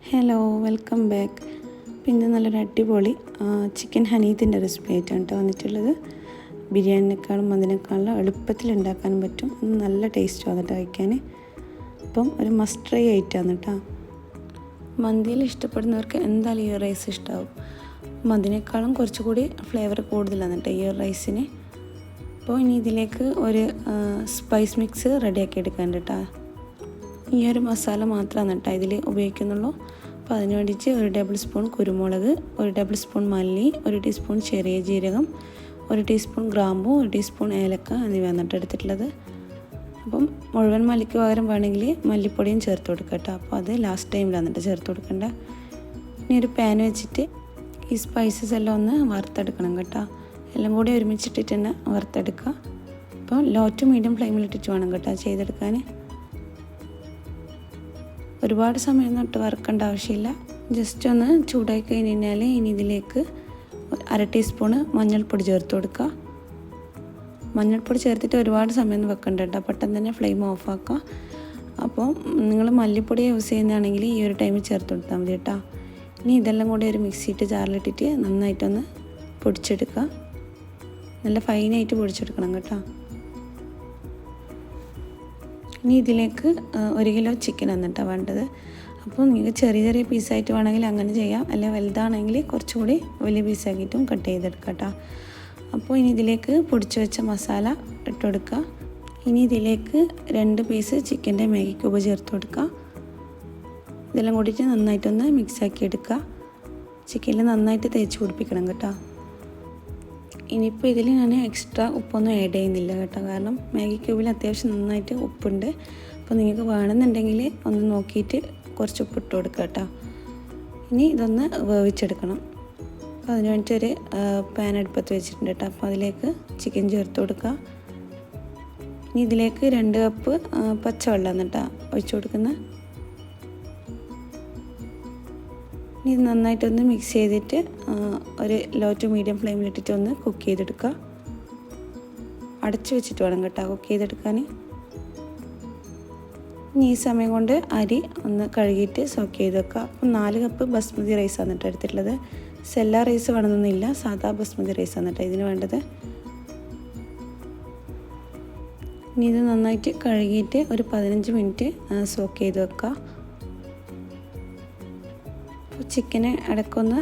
Hello, welcome back. പിന്നെ നല്ലൊരു അടിപൊളി ചിക്കൻ ഹനീത്തിൻ്റെ റെസിപ്പി ആയിട്ടാണ് കേട്ടോ വന്നിട്ടുള്ളത്. ബിരിയാണിനേക്കാളും അതിനേക്കാളും എളുപ്പത്തിൽ ഉണ്ടാക്കാനും പറ്റും. നല്ല ടേസ്റ്റ് വന്നിട്ട് കഴിക്കാൻ. അപ്പം ഒരു മസ്റ്റ് ട്രൈ ആയിട്ടാണ് കേട്ടോ. മന്തിയിൽ ഇഷ്ടപ്പെടുന്നവർക്ക് എന്തായാലും ഈ റൈസ് ഇഷ്ടമാവും. അതിനേക്കാളും കുറച്ചുകൂടി ഫ്ലേവർ കൂടുതലാണ് കേട്ടോ ഈ റൈസിന്. അപ്പോൾ ഇനി ഇതിലേക്ക് ഒരു സ്പൈസ് മിക്സ് റെഡിയാക്കി എടുക്കാൻ കേട്ടോ. ഈ ഒരു മസാല മാത്രമാണ് കേട്ടോ ഇതിൽ ഉപയോഗിക്കുന്നുള്ളൂ. അപ്പോൾ അതിന് വേണ്ടിയിട്ട് 1 ടേബിൾ സ്പൂൺ കുരുമുളക്, 1 ടേബിൾ സ്പൂൺ മല്ലി, 1 ടീസ്പൂൺ ചെറിയ ജീരകം, 1 ടീസ്പൂൺ ഗ്രാമ്പൂ, 1 ടീസ്പൂൺ ഏലക്ക എന്നിവയാണ് കേട്ടോ എടുത്തിട്ടുള്ളത്. അപ്പം മുഴുവൻ മല്ലിക്ക് പകരം വേണമെങ്കിൽ മല്ലിപ്പൊടിയും ചേർത്ത് കൊടുക്കുക കേട്ടോ. അപ്പോൾ അത് ലാസ്റ്റ് ടൈമിലാണ് കേട്ടോ ചേർത്ത് കൊടുക്കേണ്ട. ഇനി ഒരു പാൻ വെച്ചിട്ട് ഈ സ്പൈസസ് എല്ലാം ഒന്ന് വറുത്തെടുക്കണം കേട്ടോ. എല്ലാം കൂടി ഒരുമിച്ചിട്ടിട്ട് തന്നെ വറുത്തെടുക്കുക. അപ്പോൾ ലോ ടു മീഡിയം ഫ്ലെയിമിലിട്ടിട്ട് വേണം കേട്ടോ ചെയ്തെടുക്കാൻ. ഒരുപാട് സമയം തൊട്ട് വറുക്കേണ്ട ആവശ്യമില്ല. ജസ്റ്റ് ഒന്ന് ചൂടായി കഴിഞ്ഞ് കഴിഞ്ഞാൽ ഇനി ഇതിലേക്ക് 1/2 ടീസ്പൂണ് മഞ്ഞൾപ്പൊടി ചേർത്ത് കൊടുക്കുക. മഞ്ഞൾപ്പൊടി ചേർത്തിട്ട് ഒരുപാട് സമയം വെക്കണ്ട കേട്ടോ, പെട്ടെന്ന് തന്നെ ഫ്ലെയിം ഓഫാക്കുക. അപ്പോൾ നിങ്ങൾ മല്ലിപ്പൊടി യൂസ് ചെയ്യുന്നതാണെങ്കിൽ ഈ ഒരു ടൈമിൽ ചേർത്ത് കൊടുത്താൽ മതി കേട്ടോ. ഇനി ഇതെല്ലാം കൂടി ഒരു മിക്സിയിട്ട് ജാറിലിട്ടിട്ട് നന്നായിട്ടൊന്ന് പൊടിച്ചെടുക്കുക. നല്ല ഫൈനായിട്ട് പൊടിച്ചെടുക്കണം കേട്ടോ. ഇനി ഇതിലേക്ക് 1 കിലോ ചിക്കൻ എന്നിട്ടാണ് വേണ്ടത്. അപ്പോൾ നിങ്ങൾക്ക് ചെറിയ ചെറിയ പീസായിട്ട് വേണമെങ്കിൽ അങ്ങനെ ചെയ്യാം, അല്ലെങ്കിൽ വലുതാണെങ്കിൽ കുറച്ചുകൂടി വലിയ പീസാക്കിയിട്ടും കട്ട് ചെയ്തെടുക്കാം കേട്ടോ. അപ്പോൾ ഇനി ഇതിലേക്ക് പൊടിച്ച് വെച്ച മസാല ഇട്ട് കൊടുക്കുക. ഇനി ഇതിലേക്ക് 2 പീസ് ചിക്കൻ്റെ മാഗി ക്യൂബ് ചേർത്ത് കൊടുക്കുക. ഇതെല്ലാം കൂടിയിട്ട് നന്നായിട്ടൊന്ന് മിക്സാക്കി എടുക്കുക. ചിക്കനിൽ നന്നായിട്ട് തേച്ച് പിടിപ്പിക്കണം കേട്ടോ. ഇനിയിപ്പോൾ ഇതിൽ ഞാൻ എക്സ്ട്രാ ഉപ്പൊന്നും ആഡ് ചെയ്യുന്നില്ല കേട്ടോ, കാരണം മാഗി ക്യൂബിൽ അത്യാവശ്യം നന്നായിട്ട് ഉപ്പുണ്ട്. അപ്പോൾ നിങ്ങൾക്ക് വേണമെന്നുണ്ടെങ്കിൽ ഒന്ന് നോക്കിയിട്ട് കുറച്ച് ഉപ്പ് ഇട്ട് കൊടുക്കുക കേട്ടോ. ഇനി ഇതൊന്ന് വേവിച്ചെടുക്കണം. അപ്പോൾ അതിന് വേണ്ടിയിട്ടൊരു പാൻ അടുപ്പത്ത് വെച്ചിട്ടുണ്ട് കേട്ടോ. അപ്പോൾ അതിലേക്ക് ചിക്കൻ ചേർത്ത് കൊടുക്കുക. ഇനി ഇതിലേക്ക് 2 കപ്പ് പച്ചവെള്ളം കേട്ടോ ഒഴിച്ച് കൊടുക്കുന്നത്. ഇനി ഇത് നന്നായിട്ടൊന്ന് മിക്സ് ചെയ്തിട്ട് ഒരു ലോ ടു മീഡിയം ഫ്ലെയിമിലിട്ടിട്ട് ഒന്ന് കുക്ക് ചെയ്തെടുക്കുക. അടച്ചു വെച്ചിട്ട് വേണം കേട്ടോ കുക്ക് ചെയ്തെടുക്കാൻ. ഇനി ഈ സമയം കൊണ്ട് അരി ഒന്ന് കഴുകിയിട്ട് സോക്ക് ചെയ്ത് വെക്കുക. അപ്പം 4 കപ്പ് ബസ്മതി റൈസാണ് കേട്ടോ എടുത്തിട്ടുള്ളത്. സെല്ല റൈസ് വേണമെന്നൊന്നുമില്ല, സാധാ ബസ്മതി റൈസാണ് കേട്ടോ ഇതിന് വേണ്ടത്. ഇനി ഇത് നന്നായിട്ട് കഴുകിയിട്ട് ഒരു 15 മിനിറ്റ് സോക്ക് ചെയ്ത് വെക്കുക. ചിക്കന് ഇടയ്ക്കൊന്ന്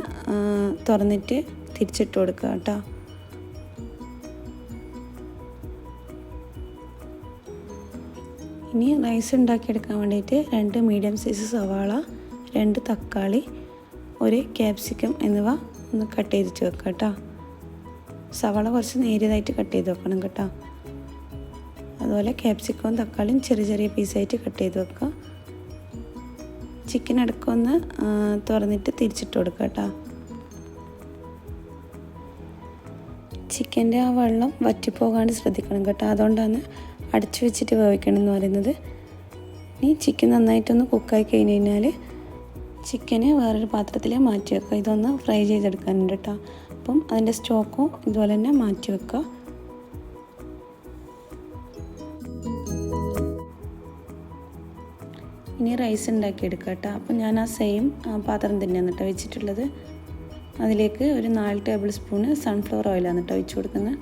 തുറന്നിട്ട് തിരിച്ചിട്ട് കൊടുക്കുക കേട്ടോ. ഇനി റൈസ് ഉണ്ടാക്കിയെടുക്കാൻ വേണ്ടിയിട്ട് 2 മീഡിയം സൈസ് സവാള, 2 തക്കാളി, 1 ക്യാപ്സിക്കം എന്നിവ ഒന്ന് കട്ട് ചെയ്തിട്ട് വെക്കുക കേട്ടോ. സവാള കുറച്ച് നേരിയതായിട്ട് കട്ട് ചെയ്ത് വെക്കണം കേട്ടോ. അതുപോലെ ക്യാപ്സിക്കവും തക്കാളിയും ചെറിയ ചെറിയ പീസായിട്ട് കട്ട് ചെയ്ത് വെക്കുക. ചിക്കൻ ഇടയ്ക്കൊന്ന് തുറന്നിട്ട് തിരിച്ചിട്ട് കൊടുക്കുക കേട്ടോ. ചിക്കൻ്റെ ആ വെള്ളം വറ്റിപ്പോകാണ്ട് ശ്രദ്ധിക്കണം കേട്ടോ, അതുകൊണ്ടാണ് അടച്ചു വെച്ചിട്ട് വേവിക്കണം എന്ന് പറയുന്നത്. ഇനി ചിക്കൻ നന്നായിട്ടൊന്ന് കുക്കായി കഴിഞ്ഞ് കഴിഞ്ഞാൽ ചിക്കന് വേറൊരു പാത്രത്തിൽ മാറ്റി വെക്കുക. ഇതൊന്ന് ഫ്രൈ ചെയ്തെടുക്കാനുണ്ട് കേട്ടോ. അപ്പം അതിൻ്റെ സ്റ്റോക്കും ഇതുപോലെ തന്നെ മാറ്റി വെക്കുക. ഇനി റൈസ് ഉണ്ടാക്കിയെടുക്കുക കേട്ടോ. അപ്പം ഞാൻ ആ സെയിം പാത്രം തന്നെയാണ് കേട്ടോ വെച്ചിട്ടുള്ളത്. അതിലേക്ക് ഒരു 4 ടേബിൾ സ്പൂണ് സൺഫ്ലവർ ഓയിലാണ് കേട്ടോ ഒഴിച്ച് കൊടുക്കുന്നത്.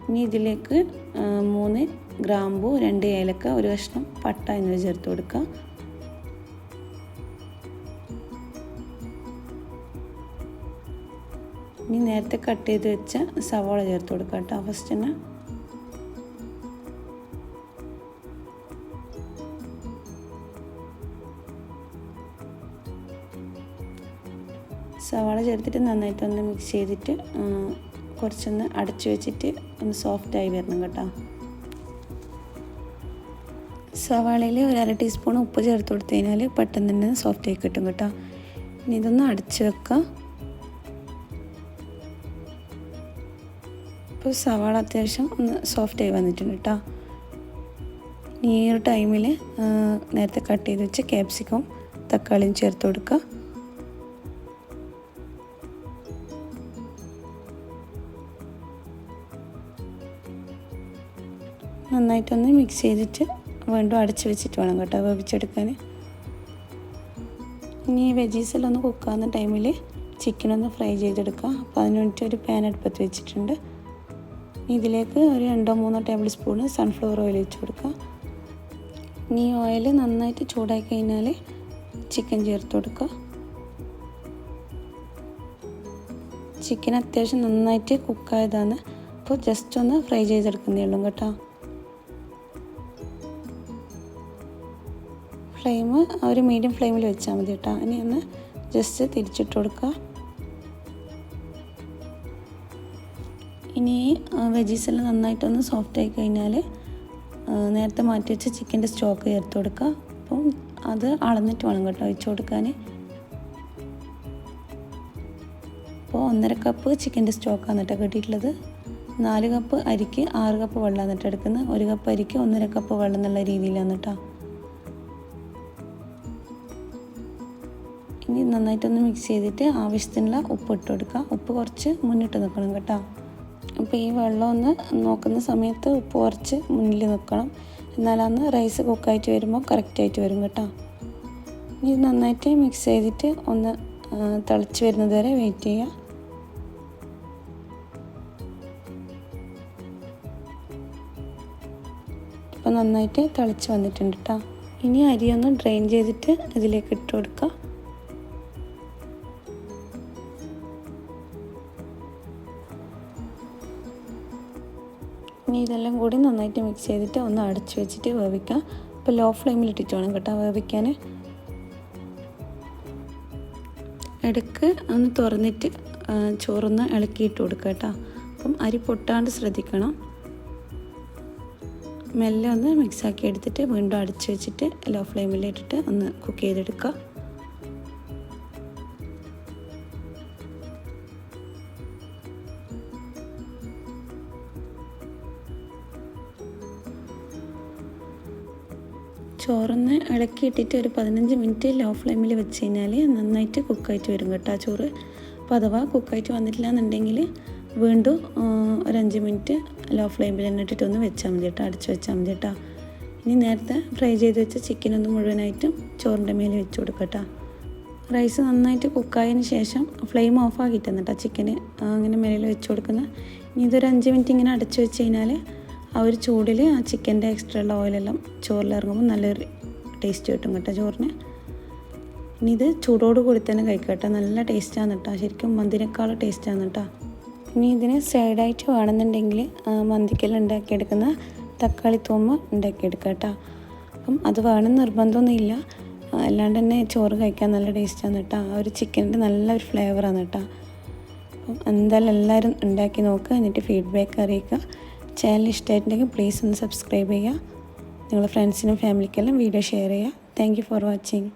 ഇനി ഇതിലേക്ക് 3 ഗ്രാമ്പൂ, 2 ഏലക്ക, 1 കഷ്ണം പട്ട എന്നിവ ചേർത്ത് കൊടുക്കുക. ഇനി നേരത്തെ കട്ട് ചെയ്ത് വെച്ച സവാള ചേർത്ത് കൊടുക്കുക കേട്ടോ ഫസ്റ്റ് തന്നെ. സവാള ചേർത്തിട്ട് നന്നായിട്ടൊന്ന് മിക്സ് ചെയ്തിട്ട് കുറച്ചൊന്ന് അടച്ചു വെച്ചിട്ട് ഒന്ന് സോഫ്റ്റായി വരണം കേട്ടോ. സവാളയിൽ 1/2 ടീസ്പൂൺ ഉപ്പ് ചേർത്ത് കൊടുത്തു കഴിഞ്ഞാൽ പെട്ടെന്ന് തന്നെ സോഫ്റ്റായി കിട്ടും കേട്ടോ. ഇനി ഇതൊന്ന് അടച്ചു വെക്കുക. ഇപ്പോൾ സവാള അത്യാവശ്യം ഒന്ന് സോഫ്റ്റായി വന്നിട്ടുണ്ട് കേട്ടോ. ഈ ഒരു ടൈമിൽ നേരത്തെ കട്ട് ചെയ്ത് വെച്ച് ക്യാപ്സിക്കം തക്കാളിയും ചേർത്ത് കൊടുക്കുക. നന്നായി നന്നായിട്ടൊന്ന് മിക്സ് ചെയ്തിട്ട് വീണ്ടും അടച്ച് വെച്ചിട്ട് വേണം കേട്ടോ വേവിച്ചെടുക്കാൻ. ഇനി ഈ വെജീസെല്ലാം ഒന്ന് കുക്കാവുന്ന ടൈമിൽ ചിക്കനൊന്ന് ഫ്രൈ ചെയ്തെടുക്കാം. അപ്പോൾ അതിന് വേണ്ടിയിട്ട് ഒരു പാൻ അടുപ്പത്ത് വെച്ചിട്ടുണ്ട്. ഇതിലേക്ക് ഒരു 2-3 ടേബിൾ സ്പൂണ് സൺഫ്ലവർ ഓയിൽ വെച്ച് കൊടുക്കുക. ഇനി ഓയിൽ നന്നായിട്ട് ചൂടായി കഴിഞ്ഞാൽ ചിക്കൻ ചേർത്ത് കൊടുക്കുക. ചിക്കൻ അത്യാവശ്യം നന്നായിട്ട് കുക്കായതാണ്. അപ്പോൾ ജസ്റ്റ് ഒന്ന് ഫ്രൈ ചെയ്തെടുക്കുന്നേ ഉള്ളൂ കേട്ടോ. ഫ്ലെയിം ഒരു മീഡിയം ഫ്ലെയിമിൽ വെച്ചാൽ മതി കേട്ടോ. ഇനി ഒന്ന് ജസ്റ്റ് തിരിച്ചിട്ട് കൊടുക്കുക. ഇനി വെജീസെല്ലാം നന്നായിട്ടൊന്ന് സോഫ്റ്റ് ആയി കഴിഞ്ഞാൽ നേരത്തെ മാറ്റി വെച്ച ചിക്കൻ്റെ സ്റ്റോക്ക് ചേർത്ത് കൊടുക്കുക. അപ്പം അത് അളന്നിട്ട് വേണം കേട്ടോ ഒഴിച്ച് കൊടുക്കാൻ. അപ്പോൾ 1.5 കപ്പ് ചിക്കൻ്റെ സ്റ്റോക്കാണ് കേട്ടോ കിട്ടിയിട്ടുള്ളത്. 4 കപ്പ് അരിക്ക് 6 കപ്പ് വെള്ളമാണ് കേട്ടോ എടുക്കുന്നത്. 1 കപ്പ് അരിക്ക് 1.5 കപ്പ് വെള്ളം എന്നുള്ള രീതിയിലാണ് കേട്ടോ. ഇനി നന്നായിട്ടൊന്ന് മിക്സ് ചെയ്തിട്ട് ആവശ്യത്തിനുള്ള ഉപ്പ് ഇട്ട് കൊടുക്കുക. ഉപ്പ് കുറച്ച് മുന്നിട്ട് നിൽക്കണം കേട്ടോ. അപ്പോൾ ഈ വെള്ളം ഒന്ന് നോക്കുന്ന സമയത്ത് ഉപ്പ് കുറച്ച് മുന്നിൽ നിൽക്കണം. എന്നാലന്ന് റൈസ് കുക്കായിട്ട് വരുമ്പോൾ കറക്റ്റായിട്ട് വരും കേട്ടോ. ഇനി നന്നായിട്ട് മിക്സ് ചെയ്തിട്ട് ഒന്ന് തിളച്ച് വരുന്നത് വരെ വെയിറ്റ് ചെയ്യുക. ഇപ്പോൾ നന്നായിട്ട് തിളച്ച് വന്നിട്ടുണ്ട് കേട്ടോ. ഇനി അരി ഒന്ന് ഡ്രെയിൻ ചെയ്തിട്ട് ഇതിലേക്ക് ഇട്ട് കൊടുക്കുക. ഇനി ഇതെല്ലാം കൂടി നന്നായിട്ട് മിക്സ് ചെയ്തിട്ട് ഒന്ന് അടച്ച് വെച്ചിട്ട് വേവിക്കാം. അപ്പോൾ ലോ ഫ്ലെയിമിൽ ഇട്ടിട്ട് വേണം കേട്ടോ വേവിക്കാൻ. ഇടയ്ക്ക് ഒന്ന് തുറന്നിട്ട് ചോറൊന്ന് ഇളക്കിയിട്ട് കൊടുക്കുക കേട്ടോ. അപ്പം അരി പൊട്ടാണ്ട് ശ്രദ്ധിക്കണം. മെല്ലെ ഒന്ന് മിക്സാക്കി എടുത്തിട്ട് വീണ്ടും അടച്ച് വെച്ചിട്ട് ലോ ഫ്ലെയിമിലിട്ടിട്ട് ഒന്ന് കുക്ക് ചെയ്തെടുക്കുക. ചോറൊന്ന് ഇളക്കിയിട്ടിട്ട് ഒരു 15 മിനിറ്റ് ലോ ഫ്ലെയിമിൽ വെച്ച് കഴിഞ്ഞാൽ നന്നായിട്ട് കുക്കായിട്ട് വരും കേട്ടോ ചോറ്. അപ്പോൾ അഥവാ കുക്കായിട്ട് വന്നിട്ടില്ല എന്നുണ്ടെങ്കിൽ വീണ്ടും ഒരു 5 മിനിറ്റ് ലോ ഫ്ലെയിമിൽ തന്നെ ഇട്ടിട്ടൊന്ന് വെച്ചാൽ മതി കേട്ടോ, അടച്ച് വെച്ചാൽ മതി കേട്ടോ. ഇനി നേരത്തെ ഫ്രൈ ചെയ്ത് വെച്ച ചിക്കനൊന്ന് മുഴുവനായിട്ടും ചോറിൻ്റെ മേലെ വെച്ച് കൊടുക്കുക കേട്ടോ. റൈസ് നന്നായിട്ട് കുക്കായതിന് ശേഷം ഫ്ലെയിം ഓഫ് ആക്കിയിട്ടാണ് കേട്ടോ ചിക്കന് അങ്ങനെ മേലെ വെച്ച് കൊടുക്കുന്നത്. ഇനി ഇതൊരു 5 മിനിറ്റ് ഇങ്ങനെ അടച്ച് വെച്ച് കഴിഞ്ഞാൽ ആ ഒരു ചൂടിൽ ആ ചിക്കൻ്റെ എക്സ്ട്രാ ഉള്ള ഓയിലെല്ലാം ചോറിലിറങ്ങുമ്പോൾ നല്ലൊരു ടേസ്റ്റ് കിട്ടും കേട്ടോ ചോറിന്. ഇനി ഇത് ചൂടോട് കൂടി തന്നെ കഴിക്കുക കേട്ടോ. നല്ല ടേസ്റ്റാണ് കേട്ടോ, ശരിക്കും മന്തിനേക്കാളും ടേസ്റ്റാണ് കേട്ടോ. ഇനി ഇതിന് സൈഡായിട്ട് വേണമെന്നുണ്ടെങ്കിൽ മന്തിക്കെല്ലാം ഉണ്ടാക്കിയെടുക്കുന്ന തക്കാളി തോമ ഉണ്ടാക്കിയെടുക്കുക കേട്ടോ. അപ്പം അത് വേണമെന്ന് നിർബന്ധമൊന്നുമില്ല, അല്ലാണ്ട് തന്നെ ചോറ് കഴിക്കാൻ നല്ല ടേസ്റ്റാണ് കേട്ടോ. ആ ഒരു ചിക്കൻ്റെ നല്ലൊരു ഫ്ലേവറാണ് കേട്ടോ. അപ്പം എന്തായാലും എല്ലാവരും ഉണ്ടാക്കി നോക്കുക, എന്നിട്ട് ഫീഡ്ബാക്ക് അറിയിക്കുക. ചാനൽ ഇഷ്ടമായിട്ടുണ്ടെങ്കിൽ പ്ലീസ് ഒന്ന് സബ്സ്ക്രൈബ് ചെയ്യുക. നിങ്ങളുടെ ഫ്രണ്ട്സിനും ഫാമിലിക്കെല്ലാം വീഡിയോ ഷെയർ ചെയ്യുക. Thank you for watching.